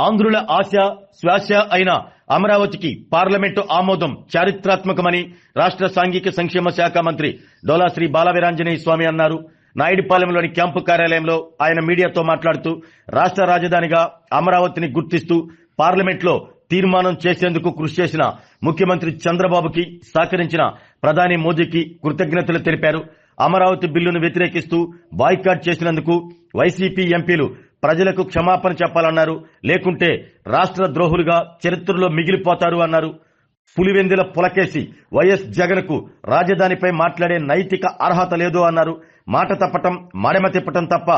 ఆంధ్రుల ఆశ శ్వాస అయిన అమరావతికి పార్లమెంటు ఆమోదం చారిత్రాత్మకమని రాష్ట్ర సాంఘిక సంక్షేమ శాఖ మంత్రి డోలా శ్రీ బాలవీరాంజనేయ స్వామి అన్నారు. నాయుడుపాలెంలోని క్యాంపు కార్యాలయంలో ఆయన మీడియాతో మాట్లాడుతూ రాష్ట్ర రాజధానిగా అమరావతిని గుర్తిస్తూ పార్లమెంట్లో తీర్మానం చేసేందుకు కృషి చేసిన ముఖ్యమంత్రి చంద్రబాబుకి సహకరించిన ప్రధాని మోదీకి కృతజ్ఞతలు తెలిపారు. అమరావతి బిల్లును వ్యతిరేకిస్తూ బాయ్కాట్ చేసినందుకు వైసీపీ ఎంపీలు ప్రజలకు క్షమాపణ చెప్పాలన్నారు. లేకుంటే రాష్ట్ర ద్రోహులుగా చరిత్రలో మిగిలిపోతారు అన్నారు. పులివెందుల పులకేసి వైఎస్ జగన్ కు రాజధానిపై మాట్లాడే నైతిక అర్హత లేదు అన్నారు. మాట తప్పటం మడమ తిప్పటం తప్ప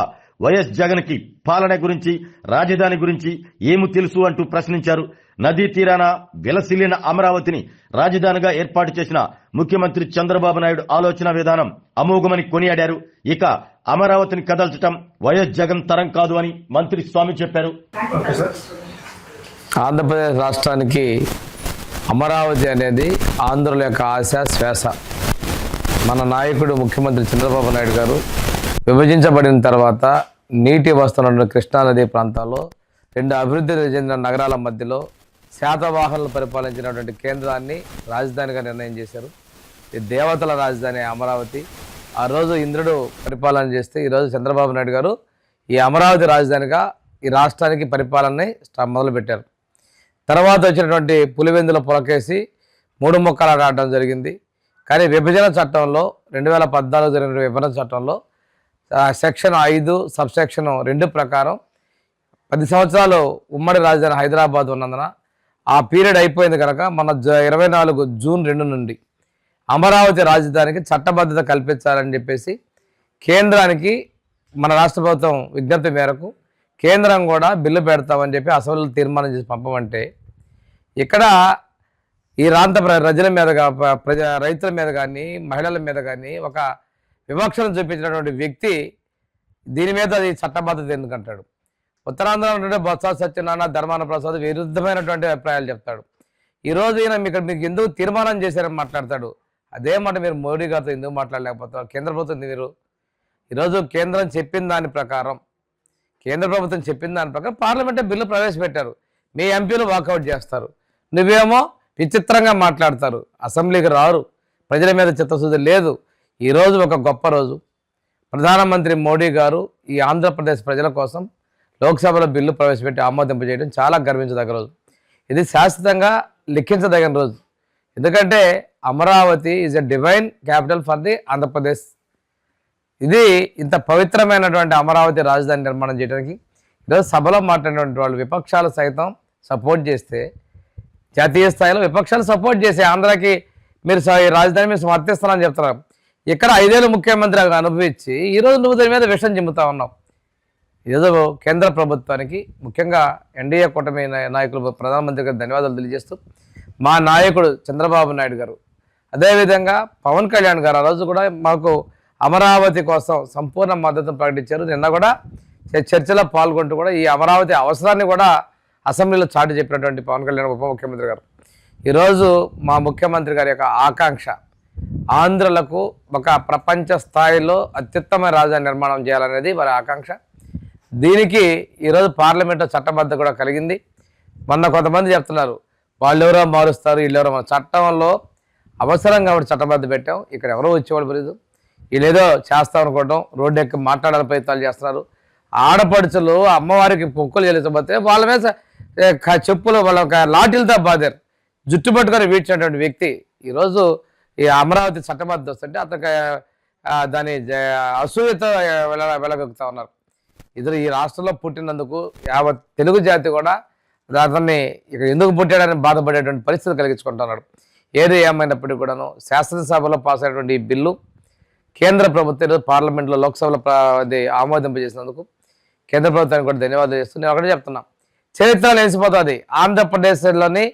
వైఎస్ జగన్ కి పాలన గురించి రాజధాని గురించి ఏమి తెలుసు అంటూ ప్రశ్నించారు. నదీ తీరాన విలసిల్లిన అమరావతిని రాజధానిగా ఏర్పాటు చేసిన ముఖ్యమంత్రి చంద్రబాబు నాయుడు ఆలోచన విధానం అమోఘమని కొనియాడారు. ఇక అమరావతిని కదల్చడం వైఎస్ జగన్ తరం కాదు అని మంత్రి స్వామి చెప్పారు. ఆంధ్రప్రదేశ్ రాష్ట్రానికి అమరావతి అనేది ఆంధ్రుల యొక్క ఆశ శ్వాస. మన నాయకుడు ముఖ్యమంత్రి చంద్రబాబు నాయుడు గారు విభజించబడిన తర్వాత నీటి వస్తున్న కృష్ణానది ప్రాంతాల్లో 2 అభివృద్ధి చెందిన నగరాల మధ్యలో శాతవాహనులు పరిపాలించినటువంటి కేంద్రాన్ని రాజధానిగా నిర్ణయం చేశారు. ఈ దేవతల రాజధాని అమరావతి. ఆ రోజు ఇంద్రుడు పరిపాలన చేస్తే ఈరోజు చంద్రబాబు నాయుడు గారు ఈ అమరావతి రాజధానిగా ఈ రాష్ట్రానికి పరిపాలనని మొదలుపెట్టారు. తర్వాత వచ్చినటువంటి పులివెందుల పులకేసి 3 ముక్కలు ఆడటం జరిగింది. కానీ విభజన చట్టంలో 2014 జరిగిన విభజన చట్టంలో సెక్షన్ 5 సబ్సెక్షన్ 2 ప్రకారం 10 సంవత్సరాలు ఉమ్మడి రాజధాని హైదరాబాద్ ఉన్నందున ఆ పీరియడ్ అయిపోయింది కనుక మన 24 జూన్ 2 నుండి అమరావతి రాజధానికి చట్టబద్ధత కల్పించాలని చెప్పేసి కేంద్రానికి మన రాష్ట్ర ప్రభుత్వం విజ్ఞప్తి మేరకు కేంద్రం కూడా బిల్లు పెడతామని చెప్పి అసెంబ్లీలో తీర్మానం చేసి పంపమంటే ఇక్కడ ఈ ప్రాంత ప్రజల మీద రైతుల మీద కానీ మహిళల మీద కానీ ఒక వివక్షను చూపించినటువంటి వ్యక్తి దీని మీద అది చట్టబద్ధత ఎందుకంటాడు. ఉత్తరాంధ్రలో ఉంటే బొత్స సత్యనారాయణ ధర్మాన ప్రసాద్ విరుద్ధమైనటువంటి అభిప్రాయాలు చెప్తాడు. ఈరోజు ఈయన మీకు ఎందుకు తీర్మానం చేశారని మాట్లాడతాడు. అదే మాట మీరు మోడీ గారితో ఎందుకు మాట్లాడలేకపోతారు? కేంద్ర ప్రభుత్వం మీరు ఈరోజు కేంద్రం చెప్పిన దాని ప్రకారం పార్లమెంట్లో బిల్లు ప్రవేశపెట్టారు. మీ ఎంపీలు వాకౌట్ చేస్తారు. నువ్వేమో విచిత్రంగా మాట్లాడతారు. అసెంబ్లీకి రారు. ప్రజల మీద చిత్తశుద్ధి లేదు. ఈరోజు ఒక గొప్ప రోజు. ప్రధానమంత్రి మోడీ గారు ఈ ఆంధ్రప్రదేశ్ ప్రజల కోసం లోక్సభలో బిల్లు ప్రవేశపెట్టి ఆమోదింపజేయడం చాలా గర్వించదగ్గ రోజు. ఇది శాశ్వతంగా లిఖించదగిన రోజు. ఎందుకంటే Amaravati is a divine capital for the Andhra Pradesh. ఇది ఇంత పవిత్రమైనటువంటి అమరావతి రాజధాని నిర్మాణం చేయడానికి ఈరోజు సభలో మాట్లాడినటువంటి వాళ్ళు విపక్షాలు సైతం సపోర్ట్ చేస్తే, జాతీయ స్థాయిలో విపక్షాలు సపోర్ట్ చేసి ఆంధ్రాకి మీరు రాజధాని మీరు సమర్థిస్తానని చెప్తున్నారు. ఇక్కడ 5 ఏళ్ళు ముఖ్యమంత్రి అనుభవించి ఈరోజు నువ్వు దాని మీద విషయం చెబుతా ఉన్నావు. ఈరోజు కేంద్ర ప్రభుత్వానికి ముఖ్యంగా ఎన్డీఏ కూటమి నాయకులు ప్రధానమంత్రి గారు ధన్యవాదాలు తెలియజేస్తూ మా నాయకుడు చంద్రబాబు నాయుడు గారు అదేవిధంగా పవన్ కళ్యాణ్ గారు ఆ రోజు కూడా మాకు అమరావతి కోసం సంపూర్ణ మద్దతు ప్రకటించారు. నిన్న కూడా చర్చలో పాల్గొంటూ కూడా ఈ అమరావతి అవసరాన్ని కూడా అసెంబ్లీలో చాటి చెప్పినటువంటి పవన్ కళ్యాణ్ ఉప ముఖ్యమంత్రి గారు ఈరోజు మా ముఖ్యమంత్రి గారి యొక్క ఆకాంక్ష ఆంధ్రులకు ఒక ప్రపంచ స్థాయిలో అత్యుత్తమ రాజధాని నిర్మాణం చేయాలనేది వారి ఆకాంక్ష. దీనికి ఈరోజు పార్లమెంట్లో చట్టబద్ధత కూడా కలిగింది. మొన్న కొంతమంది చెప్తున్నారు వాళ్ళు ఎవరో మారుస్తారు వీళ్ళెవరో చట్టంలో అవసరం కాబట్టి చట్టబద్ధ పెట్టాం. ఇక్కడ ఎవరో వచ్చేవాళ్ళు తెలియదు. వీళ్ళేదో చేస్తాం అనుకోవడం రోడ్డు ఎక్కి మాట్లాడాల ప్రయత్నాలు చేస్తున్నారు. ఆడపడుచులు అమ్మవారికి పొక్కులు చెల్లించబోతే వాళ్ళ మీద చెప్పులు వాళ్ళ లాఠీలతో బాధారు. జుట్టు పట్టుకొని వీడ్చినటువంటి వ్యక్తి ఈరోజు ఈ అమరావతి చట్టబద్ధ వస్తుంటే అతనికి దాని అసూయతో వెలగొక్కుతా ఉన్నారు. ఇద్దరు ఈ రాష్ట్రంలో పుట్టినందుకు యావత్ తెలుగు జాతి కూడా అతన్ని ఇక్కడ ఎందుకు పుట్టాడని బాధపడేటువంటి పరిస్థితి కలిగించుకుంటున్నాడు. ఏది ఏమైనప్పటికీ కూడాను శాసనసభలో పాస్ అయినటువంటి ఈ బిల్లు కేంద్ర ప్రభుత్వం పార్లమెంట్లో లోక్సభలో ఆమోదింపజేసినందుకు కేంద్ర ప్రభుత్వానికి కూడా ధన్యవాదాలు చేస్తూ నేను ఒకటే చెప్తున్నా, చరిత్రలో నిలిచిపోతుంది. ఆంధ్రప్రదేశ్లోని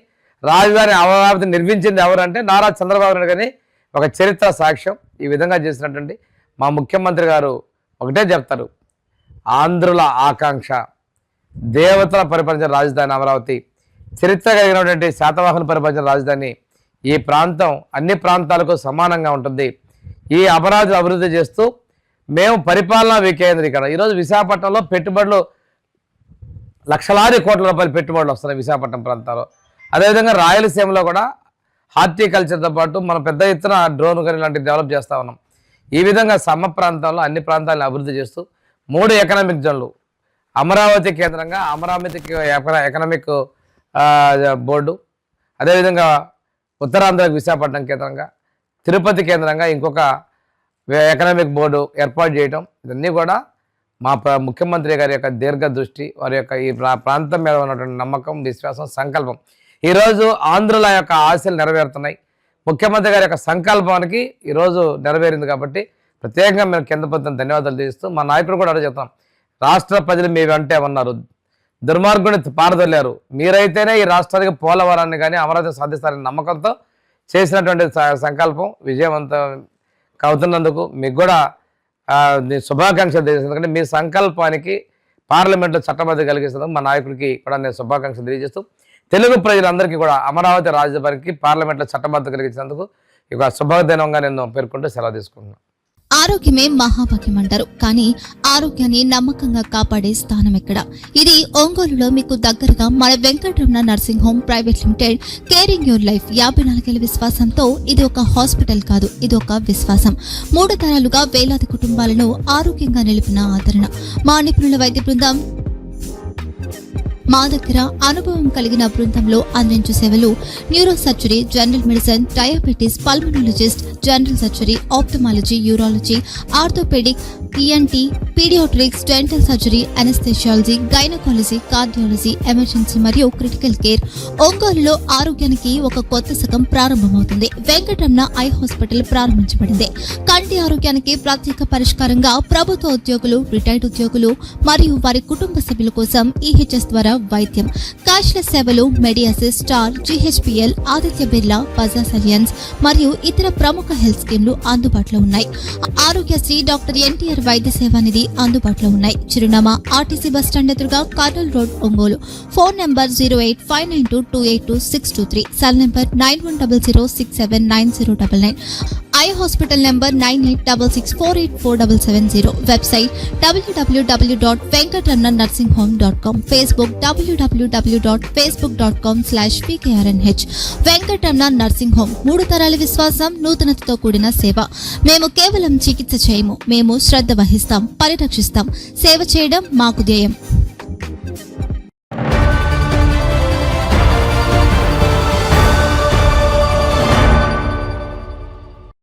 రాజధాని అమరావతి నిర్మించింది ఎవరంటే నారా చంద్రబాబు నాయుడు గారిని ఒక చరిత్ర సాక్ష్యం. ఈ విధంగా చేసినటువంటి మా ముఖ్యమంత్రి గారు ఒకటే చెప్తారు, ఆంధ్రుల ఆకాంక్ష దేవతల పరిపాలించిన రాజధాని అమరావతి, చరిత్ర కలిగినటువంటి శాతవాహన పరిపాలించిన రాజధాని. ఈ ప్రాంతం అన్ని ప్రాంతాలకు సమానంగా ఉంటుంది. ఈ అమరావతి అభివృద్ధి చేస్తూ మేము పరిపాలనా వికేంద్రీకరణ ఈరోజు విశాఖపట్నంలో పెట్టుబడులు లక్షలాది కోట్ల రూపాయలు పెట్టుబడులు వస్తున్నాయి విశాఖపట్నం ప్రాంతాల్లో. అదేవిధంగా రాయలసీమలో కూడా హార్టికల్చర్తో పాటు మనం పెద్ద ఎత్తున డ్రోన్ కానీ ఇలాంటివి డెవలప్ చేస్తూ ఉన్నాం. ఈ విధంగా సమ ప్రాంతాల్లో అన్ని ప్రాంతాలను అభివృద్ధి చేస్తూ 3 ఎకనామిక్ జోన్లు అమరావతి కేంద్రంగా అమరావతి ఎకనామిక్ బోర్డు, అదేవిధంగా ఉత్తరాంధ్ర విశాఖపట్నం కేంద్రంగా, తిరుపతి కేంద్రంగా ఇంకొక ఎకనామిక్ బోర్డు ఏర్పాటు చేయడం, ఇవన్నీ కూడా మా ముఖ్యమంత్రి గారి యొక్క దీర్ఘదృష్టి, వారి యొక్క ఈ ప్రాంతం మీద ఉన్నటువంటి నమ్మకం, విశ్వాసం, సంకల్పం ఈరోజు ఆంధ్రుల యొక్క ఆశలు నెరవేరుతున్నాయి. ముఖ్యమంత్రి గారి యొక్క సంకల్పానికి ఈరోజు నెరవేరింది కాబట్టి ప్రత్యేకంగా మేము కింద పద్ధతిని ధన్యవాదాలు తెలుస్తూ మా నాయకుడు కూడా అడుగుతాం, రాష్ట్ర ప్రజలు మీ వెంటే ఉన్నారు, దుర్మార్గుని పారదొల్లారు, మీరైతేనే ఈ రాష్ట్రానికి పోలవరాన్ని కానీ అమరావతి సాధిస్తారనే నమ్మకంతో చేసినటువంటి సంకల్పం విజయవంతం అవుతున్నందుకు మీకు కూడా శుభాకాంక్షలు తెలియజేస్తాను. ఎందుకంటే మీ సంకల్పానికి పార్లమెంట్లో చట్టబద్ధ కలిగిస్తుంది మా నాయకుడికి కూడా నేను శుభాకాంక్షలు తెలియజేస్తూ తెలుగు ప్రజలందరికీ కూడా అమరావతి రాజధానికి పార్లమెంట్లో చట్టబద్ధ కలిగించినందుకు ఇక శుభదినంగా నేను పేర్కొంటూ సెలవు తీసుకుంటున్నాను. ఆరోగ్యమే మహాభాగ్యం అంటారు, కానీ ఆరోగ్యాన్ని నమ్మకంగా కాపాడే స్థానం ఎక్కడ? ఇది ఒంగోలులో మీకు దగ్గరగా మన Venkataramana nursing home private limited. Caring your life 54 ఏళ్ల విశ్వాసంతో ఇది ఒక హాస్పిటల్ కాదు, ఇది ఒక విశ్వాసం. 3 తరాలుగా వేలాది కుటుంబాలను ఆరోగ్యంగా నిలిపిన ఆదరణ. మా నిపుణుల వైద్య బృందం మా దగ్గర అనుభవం కలిగిన బృందంలో అందించే సేవలు neuro surgery, general medicine, diabetes, pulmonologist, general surgery, ophthalmology, urology, orthopaedic, ENT, paediatrics, dental surgery, anaesthesiology, gynaecology, cardiology, emergency మరియు క్రిటికల్ కేర్. ఒంగోలులో ఆరోగ్యానికి ఒక కొత్త శకం ప్రారంభమవుతుంది. వెంకటరమణ ఐ హాస్పిటల్ ప్రారంభించబడింది. కంటి ఆరోగ్యానికి ప్రత్యేక పరిష్కారంగా ప్రభుత్వ ఉద్యోగులు, రిటైర్డ్ ఉద్యోగులు మరియు వారి కుటుంబ సభ్యుల కోసం ఈహెచ్ఎస్ ద్వారా వైద్యం. క్యాష్లెస్ సేవలు Medi Assist, Star, GHPL, Aditya Birla, Bajaj Allianz మరియు ఇతర ప్రముఖ హెల్త్ స్కీమ్లు అందుబాటులో ఉన్నాయి. ఆరోగ్యశ్రీ, డాక్టర్ ఎన్టీఆర్ వైద్య సేవా నిధి అందుబాటులో ఉన్నాయి. చిరునామా ఆర్టీసీ బస్ స్టాండ్ ఎదురుగా, Kurnool road, Ongole. Phone number 08592282623, cell number 9100679099. Eye hospital number 9866484770. Website www.venkatramanarsinghome.com. Facebook www.facebook.com/pkrnh. Venkataramana nursing home, 3 తరాల విశ్వాసం, నూతనతతో కూడిన సేవ. మేము కేవలం చికిత్స చేయము, మేము శ్రద్ధ వహిస్తాం, పరిరక్షిస్తాం. సేవ చేయడం మాకు ధ్యేయం.